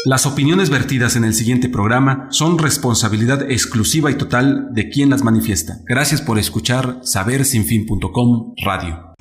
Las opiniones vertidas en el siguiente programa son responsabilidad exclusiva y total de quien las manifiesta. Gracias por escuchar sabersinfin.com Radio.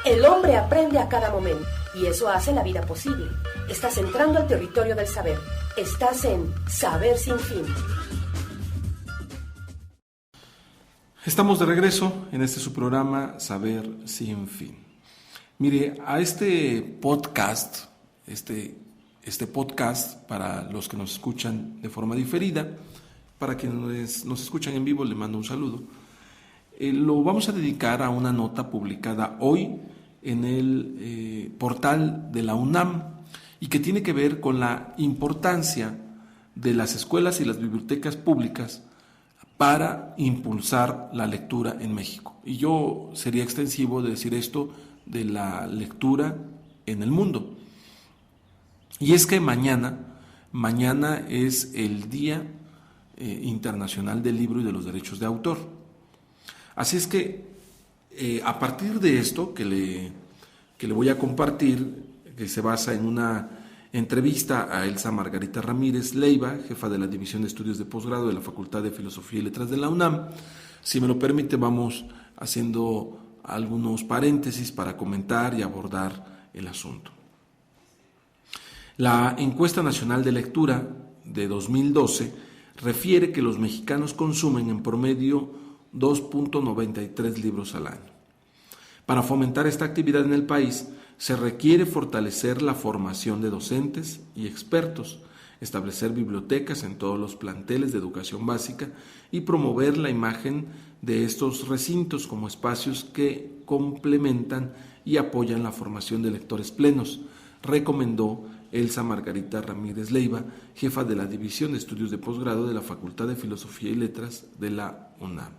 El hombre aprende a cada momento y eso hace la vida posible. Estás entrando al territorio del saber. Estás en Saber Sin Fin. Estamos de regreso en su programa Saber Sin Fin. Mire, a este podcast, podcast para los que nos escuchan de forma diferida, para quienes nos escuchan en vivo, le mando un saludo. Lo vamos a dedicar a una nota publicada hoy en el portal de la UNAM y que tiene que ver con la importancia de las escuelas y las bibliotecas públicas para impulsar la lectura en México. Y yo sería extensivo de decir esto de la lectura en el mundo. Y es que mañana es el Día Internacional del Libro y de los Derechos de Autor. Así es que a partir de esto que le voy a compartir, que se basa en una entrevista a Elsa Margarita Ramírez Leiva, jefa de la División de Estudios de Posgrado de la Facultad de Filosofía y Letras de la UNAM. Si me lo permite, vamos haciendo algunos paréntesis para comentar y abordar el asunto. La Encuesta Nacional de Lectura de 2012 refiere que los mexicanos consumen en promedio 2.93 libros al año. Para fomentar esta actividad en el país, se requiere fortalecer la formación de docentes y expertos, establecer bibliotecas en todos los planteles de educación básica y promover la imagen de estos recintos como espacios que complementan y apoyan la formación de lectores plenos, recomendó Elsa Margarita Ramírez Leiva, jefa de la División de Estudios de Posgrado de la Facultad de Filosofía y Letras de la UNAM.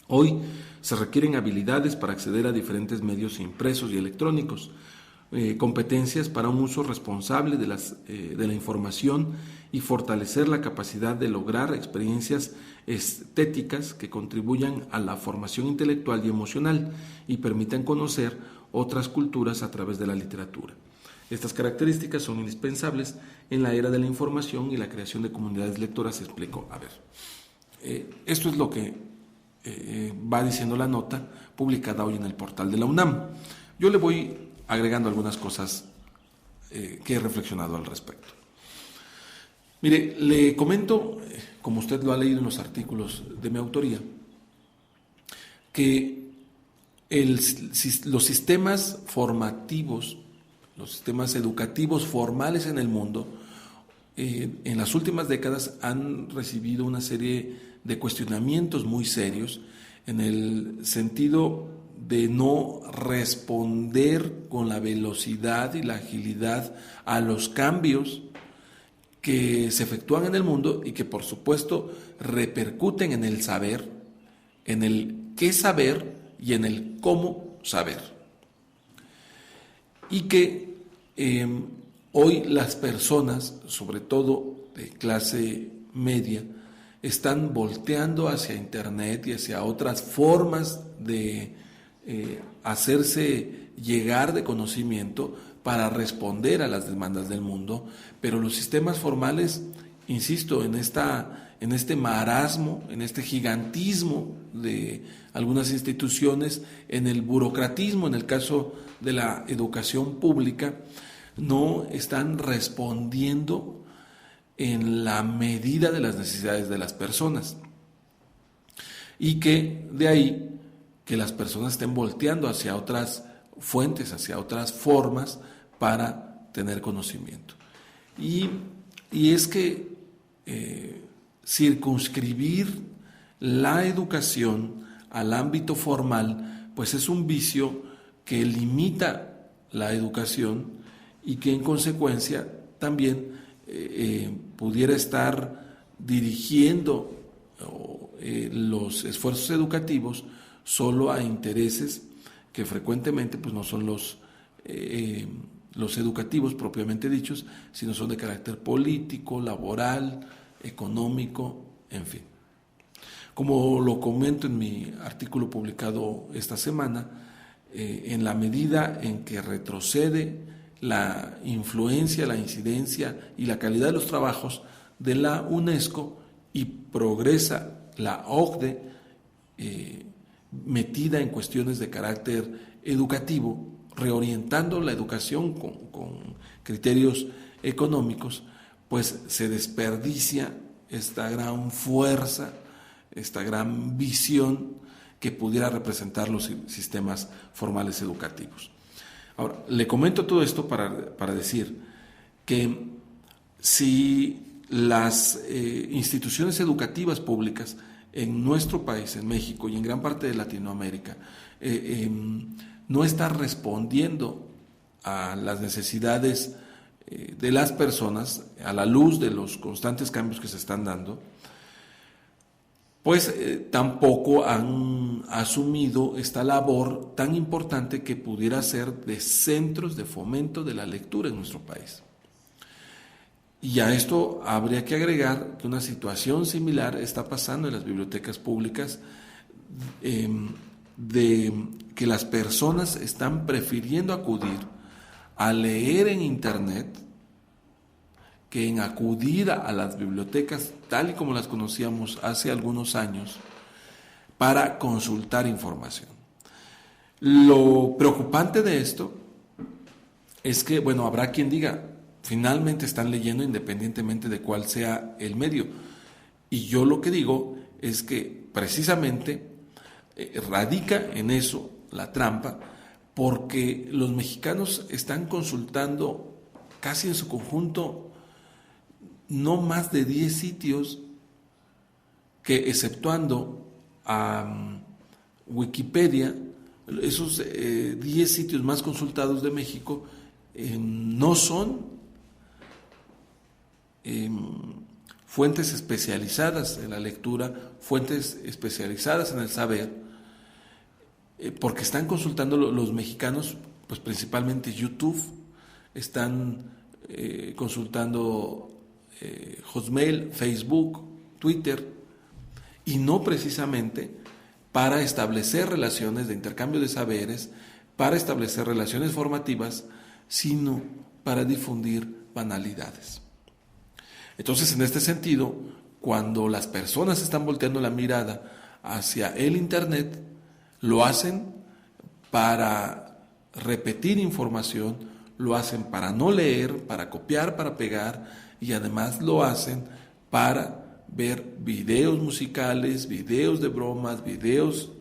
Hoy se requieren habilidades para acceder a diferentes medios impresos y electrónicos, competencias para un uso responsable de la información y fortalecer la capacidad de lograr experiencias estéticas que contribuyan a la formación intelectual y emocional y permitan conocer otras culturas a través de la literatura. Estas características son indispensables en la era de la información y la creación de comunidades lectoras. Explico. Esto es lo que va diciendo la nota publicada hoy en el portal de la UNAM. Yo le voy agregando algunas cosas que he reflexionado al respecto. Mire, le comento, como usted lo ha leído en los artículos de mi autoría, que los sistemas formativos, los sistemas educativos formales en el mundo, en las últimas décadas han recibido una serie de cuestionamientos muy serios en el sentido de no responder con la velocidad y la agilidad a los cambios que se efectúan en el mundo y que por supuesto repercuten en el saber, en el qué saber y en el cómo saber. Y que hoy las personas, sobre todo de clase media, están volteando hacia Internet y hacia otras formas de hacerse llegar de conocimiento para responder a las demandas del mundo, pero los sistemas formales, insisto, en este marasmo, en este gigantismo de algunas instituciones, en el burocratismo, en el caso de la educación pública, no están respondiendo en la medida de las necesidades de las personas. Y que de ahí que las personas estén volteando hacia otras fuentes, hacia otras formas para tener conocimiento. Y es que circunscribir la educación al ámbito formal, pues es un vicio que limita la educación y que en consecuencia también pudiera estar dirigiendo los esfuerzos educativos solo a intereses que frecuentemente pues no son los educativos propiamente dichos, sino son de carácter político, laboral, económico, en fin. Como lo comento en mi artículo publicado esta semana, en la medida en que retrocede la influencia, la incidencia y la calidad de los trabajos de la UNESCO, y progresa la OCDE metida en cuestiones de carácter educativo, reorientando la educación con criterios económicos, pues se desperdicia esta gran fuerza, esta gran visión que pudiera representar los sistemas formales educativos. Ahora, le comento todo esto para decir que si las instituciones educativas públicas en nuestro país, en México y en gran parte de Latinoamérica, no están respondiendo a las necesidades de las personas a la luz de los constantes cambios que se están dando, pues tampoco han asumido esta labor tan importante que pudiera ser de centros de fomento de la lectura en nuestro país. Y a esto habría que agregar que una situación similar está pasando en las bibliotecas públicas, de que las personas están prefiriendo acudir a leer en Internet que en acudir a las bibliotecas tal y como las conocíamos hace algunos años para consultar información. Lo preocupante de esto es que, bueno, habrá quien diga, finalmente están leyendo independientemente de cuál sea el medio. Y yo lo que digo es que precisamente radica en eso la trampa, porque los mexicanos están consultando casi en su conjunto no más de 10 sitios que, exceptuando a Wikipedia, esos 10 sitios más consultados de México no son fuentes especializadas en la lectura, fuentes especializadas en el saber, porque están consultando los mexicanos, pues principalmente YouTube, están consultando Hotmail, Facebook, Twitter, y no precisamente para establecer relaciones de intercambio de saberes, para establecer relaciones formativas, sino para difundir banalidades. Entonces, en este sentido, cuando las personas están volteando la mirada hacia el Internet, lo hacen para repetir información, lo hacen para no leer, para copiar, para pegar, y además lo hacen para ver videos musicales, videos de bromas, videos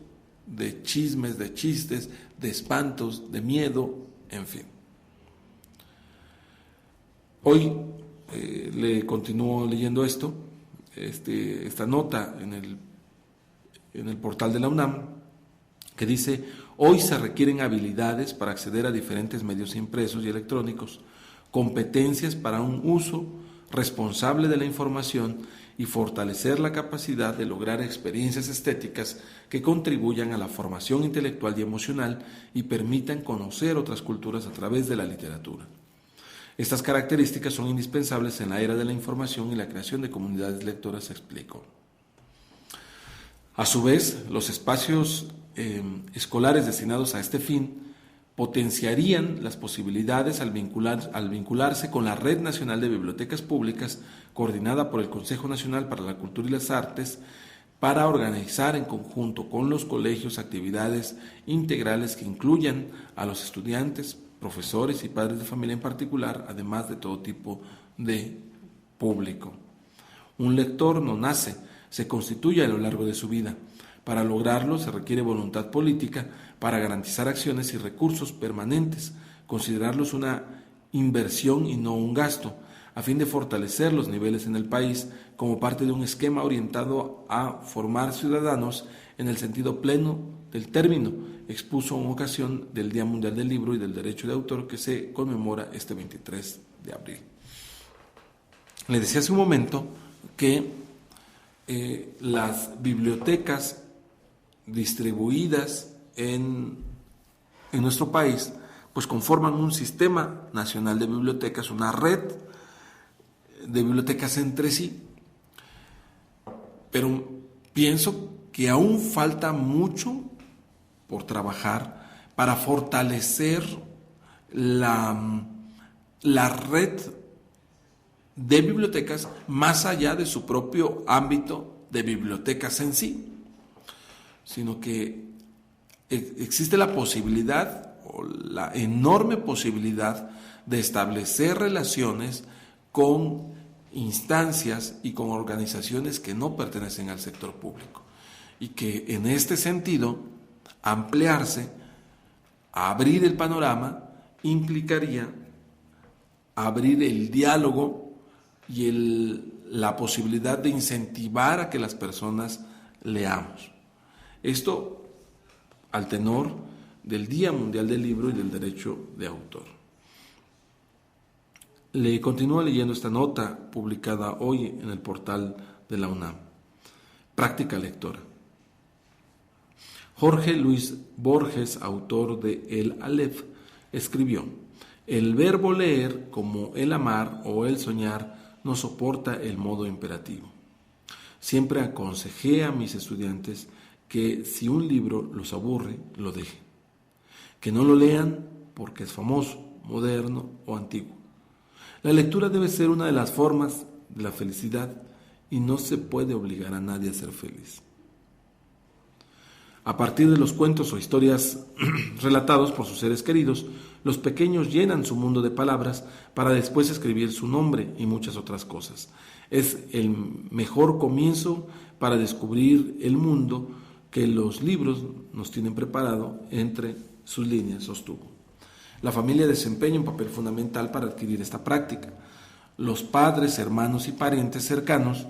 de chismes, de chistes, de espantos, de miedo, en fin. Hoy le continúo leyendo esta nota en el portal de la UNAM, que dice: hoy se requieren habilidades para acceder a diferentes medios impresos y electrónicos, competencias para un uso responsable de la información y fortalecer la capacidad de lograr experiencias estéticas que contribuyan a la formación intelectual y emocional y permitan conocer otras culturas a través de la literatura. Estas características son indispensables en la era de la información y la creación de comunidades lectoras, explicó. A su vez, los espacios escolares destinados a este fin potenciarían las posibilidades al vincularse con la Red Nacional de Bibliotecas Públicas, coordinada por el Consejo Nacional para la Cultura y las Artes, para organizar en conjunto con los colegios actividades integrales que incluyan a los estudiantes, profesores y padres de familia en particular, además de todo tipo de público. Un lector no nace, se constituye a lo largo de su vida. Para lograrlo se requiere voluntad política para garantizar acciones y recursos permanentes, considerarlos una inversión y no un gasto, a fin de fortalecer los niveles en el país como parte de un esquema orientado a formar ciudadanos en el sentido pleno del término, expuso en ocasión del Día Mundial del Libro y del Derecho de Autor, que se conmemora este 23 de abril. Le decía hace un momento que las bibliotecas distribuidas en nuestro país pues conforman un sistema nacional de bibliotecas, una red de bibliotecas entre sí, pero pienso que aún falta mucho por trabajar para fortalecer la la red de bibliotecas más allá de su propio ámbito de bibliotecas en sí, sino que existe la posibilidad o la enorme posibilidad de establecer relaciones con instancias y con organizaciones que no pertenecen al sector público y que en este sentido ampliarse, abrir el panorama implicaría abrir el diálogo y la posibilidad de incentivar a que las personas leamos. Esto al tenor del Día Mundial del Libro y del Derecho de Autor. Le continúo leyendo esta nota publicada hoy en el portal de la UNAM. Práctica lectora. Jorge Luis Borges, autor de El Aleph, escribió: el verbo leer, como el amar o el soñar, no soporta el modo imperativo. Siempre aconsejé a mis estudiantes que si un libro los aburre, lo dejen. Que no lo lean porque es famoso, moderno o antiguo. La lectura debe ser una de las formas de la felicidad y no se puede obligar a nadie a ser feliz. A partir de los cuentos o historias relatados por sus seres queridos, los pequeños llenan su mundo de palabras para después escribir su nombre y muchas otras cosas. Es el mejor comienzo para descubrir el mundo que los libros nos tienen preparado entre sus líneas, sostuvo. La familia desempeña un papel fundamental para adquirir esta práctica. Los padres, hermanos y parientes cercanos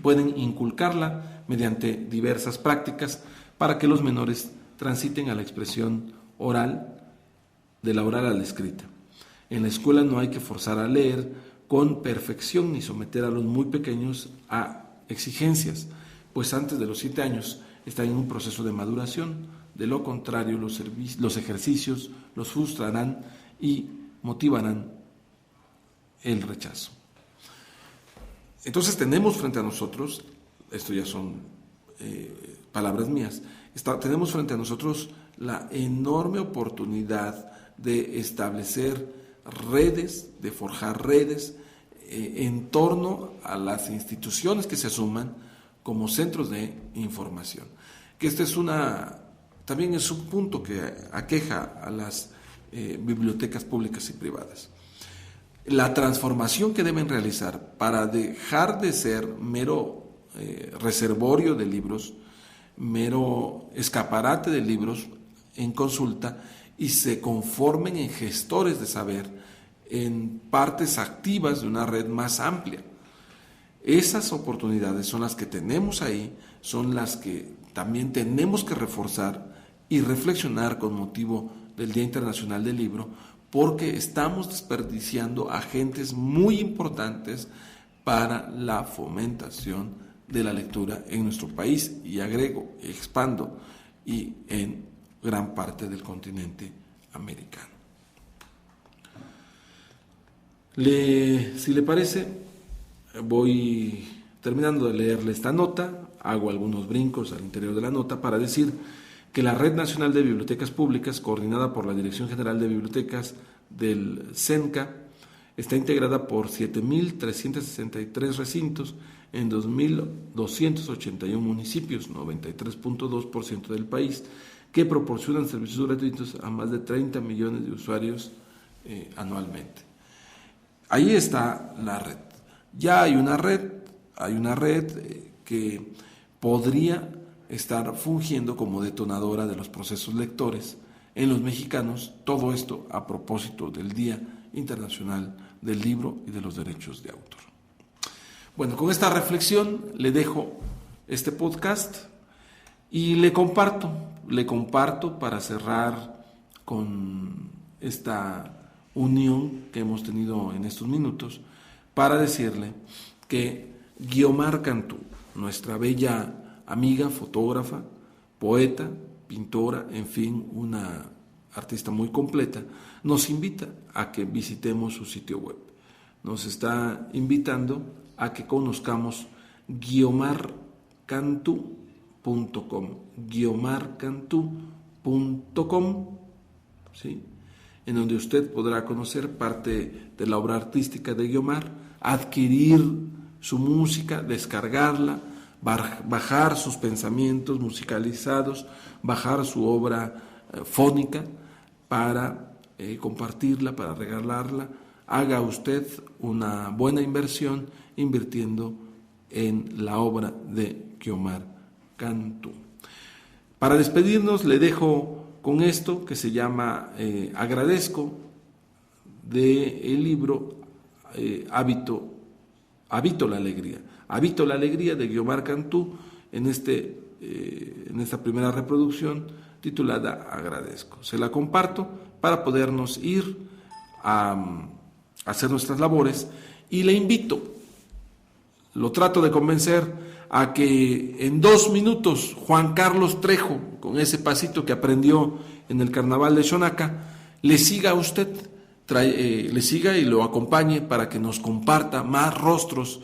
pueden inculcarla mediante diversas prácticas para que los menores transiten a la expresión oral, de la oral a la escrita. En la escuela no hay que forzar a leer con perfección ni someter a los muy pequeños a exigencias, pues antes de los 7 años están en un proceso de maduración. De lo contrario, los ejercicios los frustrarán y motivarán el rechazo. Entonces tenemos frente a nosotros, esto ya son palabras mías, tenemos frente a nosotros la enorme oportunidad de establecer redes, de forjar redes en torno a las instituciones que se asuman como centros de información. Que este es también es un punto que aqueja a las bibliotecas públicas y privadas. La transformación que deben realizar para dejar de ser mero reservorio de libros, mero escaparate de libros en consulta, y se conformen en gestores de saber, en partes activas de una red más amplia. Esas oportunidades son las que tenemos ahí, son las que también tenemos que reforzar y reflexionar con motivo del Día Internacional del Libro, porque estamos desperdiciando agentes muy importantes para la fomentación de la lectura en nuestro país, y agrego, expando, y en gran parte del continente americano. Si le parece, voy terminando de leerle esta nota, hago algunos brincos al interior de la nota para decir que la Red Nacional de Bibliotecas Públicas, coordinada por la Dirección General de Bibliotecas del CENCA, está integrada por 7.363 recintos en 2.281 municipios, 93.2% del país, que proporcionan servicios gratuitos a más de 30 millones de usuarios anualmente. Ahí está la red. Ya hay una red que podría estar fungiendo como detonadora de los procesos lectores en los mexicanos, todo esto a propósito del Día Internacional del Libro y de los Derechos de Autor. Bueno, con esta reflexión le dejo este podcast y le comparto para cerrar con esta unión que hemos tenido en estos minutos, para decirle que Guiomar Cantú, nuestra bella amiga, fotógrafa, poeta, pintora, en fin, una artista muy completa, nos invita a que visitemos su sitio web. Nos está invitando a que conozcamos guiomarcantú.com, guiomarcantú.com, ¿sí? en donde usted podrá conocer parte de la obra artística de Guiomar, adquirir su música, descargarla, bajar sus pensamientos musicalizados, bajar su obra fónica para compartirla, para regalarla. Haga usted una buena inversión invirtiendo en la obra de Guiomar Cantú. Para despedirnos le dejo con esto que se llama Agradezco, del libro Habito la Alegría. Habito la Alegría de Guiomar Cantú en esta primera reproducción titulada Agradezco. Se la comparto para podernos ir a hacer nuestras labores y le invito, lo trato de convencer a que en 2 minutos Juan Carlos Trejo, con ese pasito que aprendió en el carnaval de Xonaca, le siga a usted, le siga y lo acompañe para que nos comparta más rostros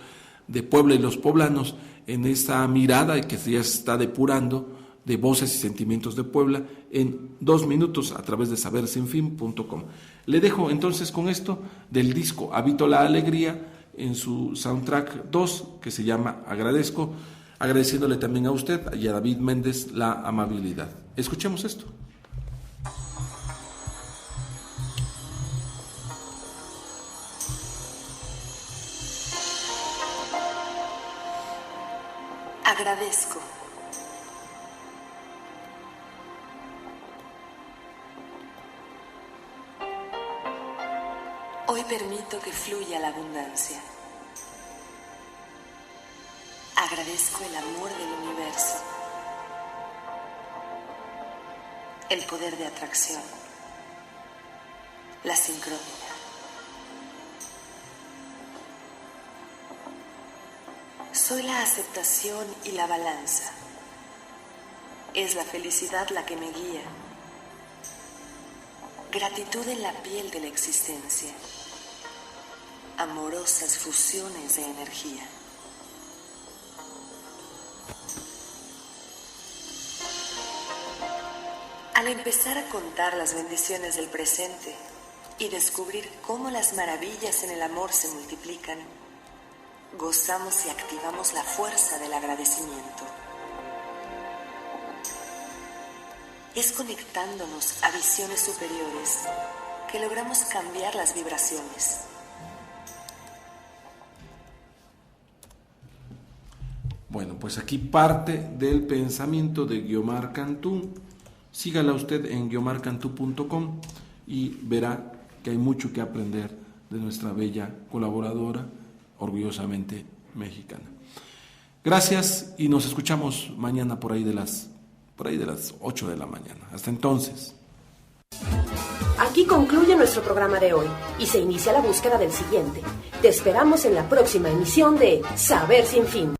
de Puebla y los poblanos en esta mirada que ya se está depurando de voces y sentimientos de Puebla en 2 minutos a través de sabersinfin.com. Le dejo entonces con esto del disco Habito la Alegría en su soundtrack 2 que se llama Agradezco, agradeciéndole también a usted y a David Méndez la amabilidad. Escuchemos esto. Agradezco. Hoy permito que fluya la abundancia. Agradezco el amor del universo, el poder de atracción, la sincronía. Soy la aceptación y la balanza. Es la felicidad la que me guía. Gratitud en la piel de la existencia. Amorosas fusiones de energía. Al empezar a contar las bendiciones del presente y descubrir cómo las maravillas en el amor se multiplican, gozamos y activamos la fuerza del agradecimiento. Es conectándonos a visiones superiores que logramos cambiar las vibraciones. Bueno, pues aquí parte del pensamiento de Guiomar Cantú. Sígala usted en guiomarcantú.com y verá que hay mucho que aprender de nuestra bella colaboradora, orgullosamente mexicana. Gracias y nos escuchamos mañana por ahí de las 8 de la mañana. Hasta entonces. Aquí concluye nuestro programa de hoy y se inicia la búsqueda del siguiente. Te esperamos en la próxima emisión de Saber Sin Fin.